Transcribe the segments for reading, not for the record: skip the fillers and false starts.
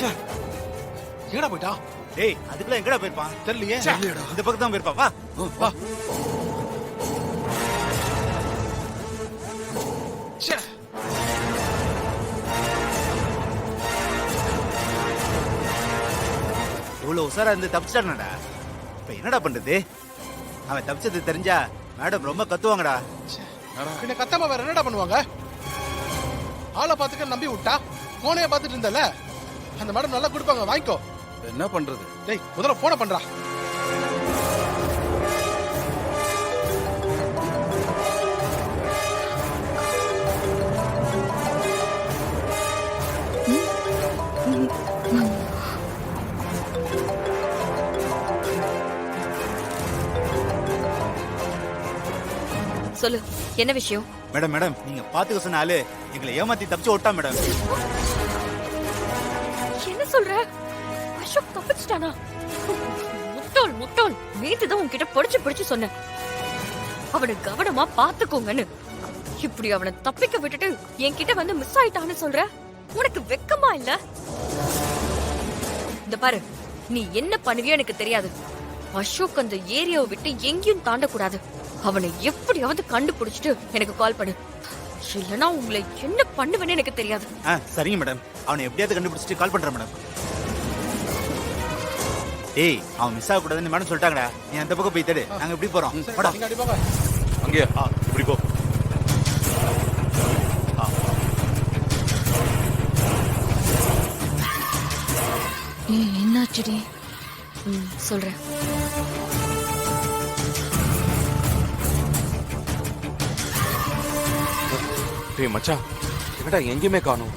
எங்கடா போயிட்டான்? டேய் அதுக்குள்ள எங்கடா போயிருப்பான் தெரியலையே. இந்த பக்கம் தான் போயிருப்பான். வா வா. ச்சே. இவ்வளவு உசாரா இருந்து தப்பிச்சிட்டானடா. இப்ப என்னடா பண்றது? அவன் தப்பிச்சது தெரிஞ்சா மேடம் ரொம்ப கத்துவாங்கடா. பின்ன கத்தாம வேற என்னடா பண்ணுவாங்க? ஆளை பாத்துக்க நம்பி விட்டா போனே பாத்துட்டு இருந்தல. அந்த மேடம் நல்லா கொடுப்பாங்க, வாங்கிக்கோ. என்ன பண்றது? டேய் முதல்ல போன பண்றா. சொல்லு, என்ன விஷயம்? மேடம் மேடம் நீங்க பாத்துக்க சொன்ன ஆளு எங்களை ஏமாத்தி தப்பிச்சு ஓட்டா மேடம். என்ன சொல்ற? அசோக் தப்பிச்சிட்டானா? முட்டாள் முட்டாள். நேத்துதான் உன்கிட்ட படிச்சு சொன்னேன், அவனை கவனமா பாத்துக்கோங்கன்னு. இப்படி அவனை தப்பிக்க விட்டுட்டு என்கிட்ட வந்து மிஸ் ஆயிட்டான்னு சொல்ற? உனக்கு வெக்கமா இல்ல? இந்த பாரு, நீ என்ன பண்ணுவியோ எனக்கு தெரியாது. அசோக் அந்த ஏரியாவை விட்டு எங்கேயும் தாண்டக்கூடாது. அவனை எப்படியாவது கண்டுபிடிச்சிட்டு எனக்கு கால் பண்ணு. இல்லனா உங்களை என்ன பண்ணுவேன்னு எனக்கு தெரியாது. சரிங்க மேடம், அவனை எப்படியாவது கண்டுபிடிச்சிட்டு கால் பண்றேன் மேடம். ஏய் அவன் மிஸ் ஆக கூடாதுன்னு மேடம் சொல்லிட்டாங்கடா. நீ அந்த பக்கம் போய் தேடு, நாங்க எப்படி போறோம்? போடா. நீங்க அடி போங்க. அங்கே இப்படி போ. என்னாச்சுடி? சொல்றேன். டேய் மச்சான், என்னடா எங்கேயுமே காணோம்?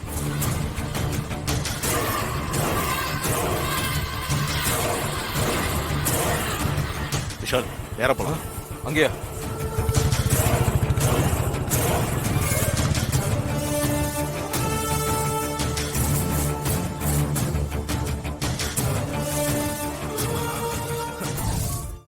விஷால், நேரா போலாம். அங்கேயா?